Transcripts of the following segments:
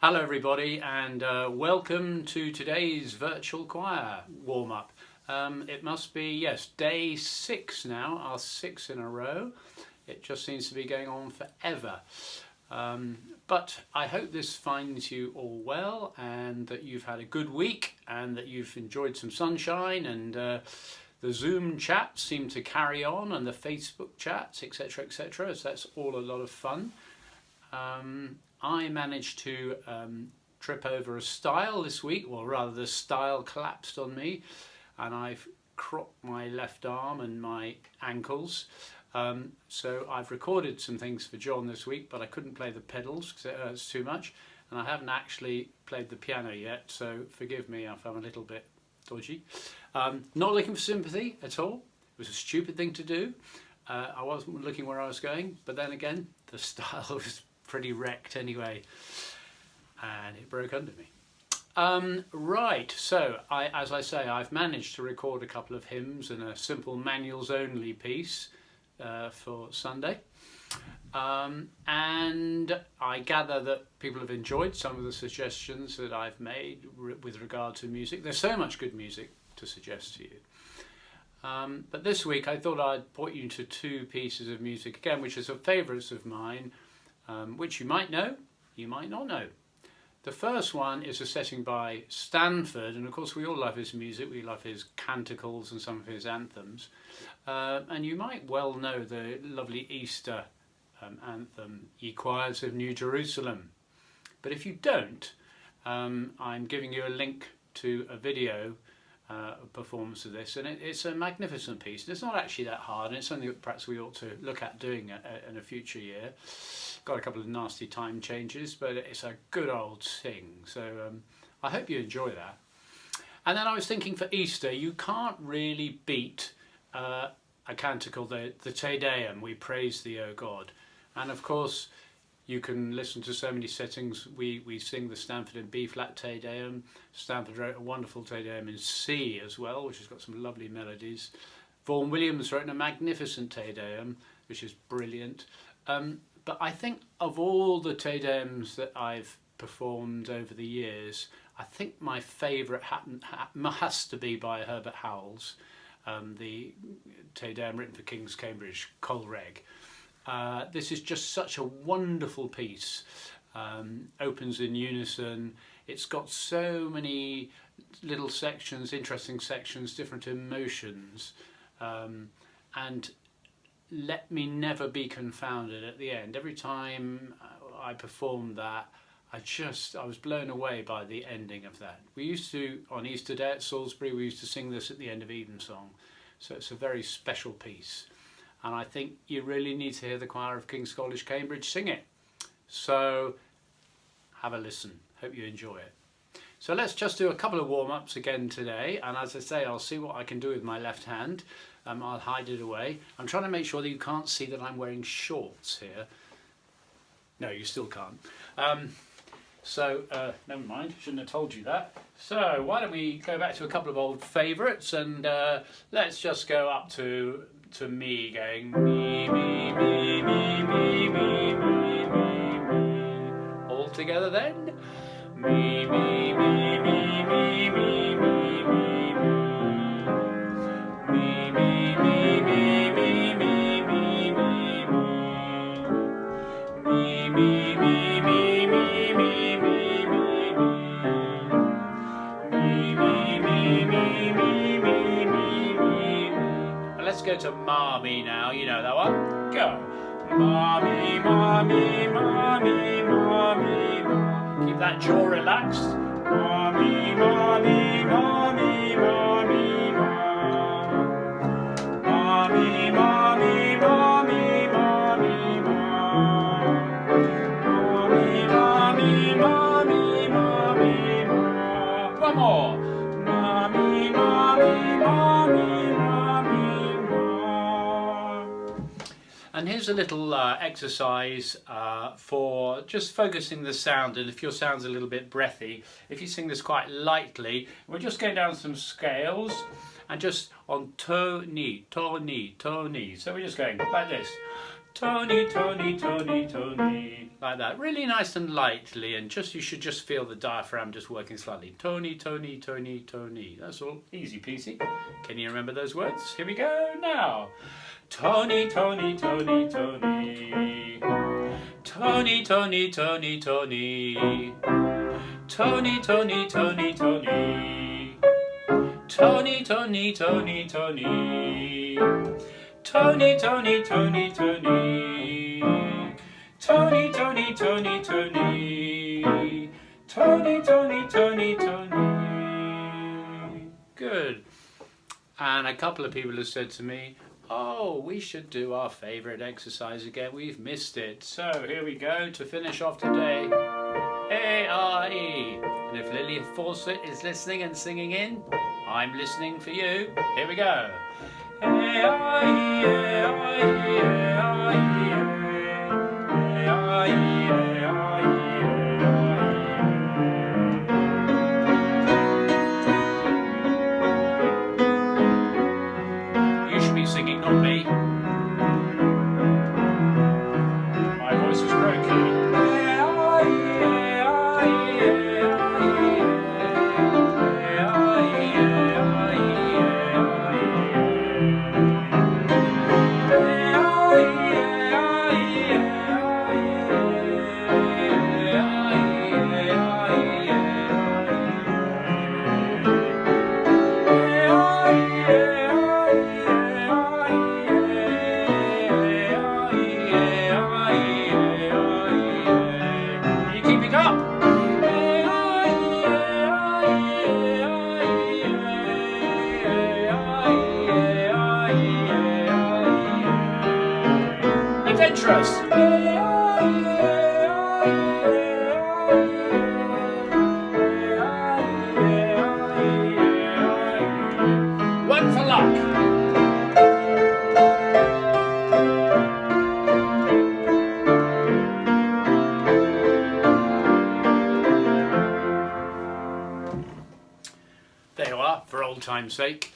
Hello everybody, and welcome to today's virtual choir warm-up. It must be, yes, day 6 now, our 6 in a row. It just seems to be going on forever. But I hope this finds you all well and that you've had a good week and that you've enjoyed some sunshine, and the Zoom chats seem to carry on, and the Facebook chats, etc, etc, so that's all a lot of fun. I managed to trip over a stile this week, or rather the stile collapsed on me and I've cropped my left arm and my ankles. So I've recorded some things for John this week, but I couldn't play the pedals because it hurts too much, and I haven't actually played the piano yet, so forgive me if I'm a little bit dodgy. Not looking for sympathy at all. It was a stupid thing to do. I wasn't looking where I was going, but then again the stile was pretty wrecked anyway, and it broke under me. Right, so as I say, I've managed to record a couple of hymns and a simple manuals only piece for Sunday, and I gather that people have enjoyed some of the suggestions that I've made with regard to music. There's so much good music to suggest to you. But this week I thought I'd point you to 2 pieces of music again, which are favourites of mine, which you might know, you might not know. The first one is a setting by Stanford, and of course we all love his music, we love his canticles and some of his anthems, and you might well know the lovely Easter anthem, Ye Choirs of New Jerusalem. But if you don't, I'm giving you a link to a video performance of this, and it's a magnificent piece. It's not actually that hard, and it's something that perhaps we ought to look at doing in a future year. Got a couple of nasty time changes, but it's a good old sing, so I hope you enjoy that. And then I was thinking, for Easter you can't really beat a canticle, the Te Deum, We Praise Thee, O God. And of course you can listen to so many settings. We sing the Stanford in B-flat Te Deum. Stanford wrote a wonderful Te Deum in C as well, which has got some lovely melodies. Vaughan Williams wrote a magnificent Te Deum, which is brilliant. But I think of all the Te Deums that I've performed over the years, I think my favourite has to be by Herbert Howells, the Te Deum written for King's Cambridge, Colreg. This is just such a wonderful piece. Opens in unison. It's got so many little sections, interesting sections, different emotions, and let me never be confounded at the end. Every time I performed that, I was blown away by the ending of that. We used to, on Easter Day at Salisbury, we used to sing this at the end of Evensong, so it's a very special piece. And I think you really need to hear the choir of King's College, Cambridge sing it. So have a listen. Hope you enjoy it. So let's just do a couple of warm-ups again today. And as I say, I'll see what I can do with my left hand. I'll hide it away. I'm trying to make sure that you can't see that I'm wearing shorts here. No, you still can't. Never mind, shouldn't have told you that. So why don't we go back to a couple of old favourites, and let's just go up to me, going me, me, me, me, me, me, me, me, me. All together then. Me, me, me, me, me, me, me, me, me. Me, me, me, me, me, me, me, me, me. Me, me, me, me, me, me, me, me. Me, me, me, me, me, me, me, me. Let's go to Mommy now, you know that one. Go. Mommy, mommy, mommy, mommy, mommy. Keep that jaw relaxed. Mommy, mommy, mommy, mommy, mommy. Mommy, mommy, mommy, mommy, mommy. Mommy, mommy, mommy, mommy. One more. Mommy, mommy, mommy, mommy, mommy. And here's a little exercise for just focusing the sound, and if your sound's a little bit breathy, if you sing this quite lightly, we're just going down some scales and just on to, ni, to, ni, to, ni. So we're just going like this. Tony, Tony, Tony, Tony. Like that, really nice and lightly, and you should just feel the diaphragm just working slightly. Tony, Tony, Tony, Tony. That's all, easy peasy. Can you remember those words? Here we go now. Tony, Tony, Tony, Tony. Tony, Tony, Tony, Tony. Tony, Tony, Tony, Tony. Tony, Tony, Tony, Tony. Tony, Tony, Tony, Tony. Tony, Tony, Tony, Tony. Tony, Tony, Tony, Tony. Good. And a couple of people have said to me, oh, we should do our favourite exercise again. We've missed it. So here we go to finish off today. A-R-E. And if Lily Fawcett is listening and singing in, I'm listening for you. Here we go. A-R-E, A-R-E, A-R-E, A-R-E, A-R-E. You should be singing, not me. My voice is croaky. Adventurous. One for luck. There you are, for old time's sake.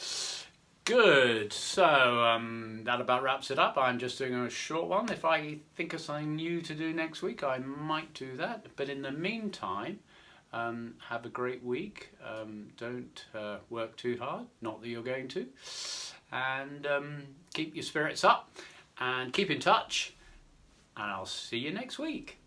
Good, so that about wraps it up. I'm just doing a short one. If I think of something new to do next week, I might do that. But in the meantime, have a great week. Don't work too hard, not that you're going to. And keep your spirits up and keep in touch. And I'll see you next week.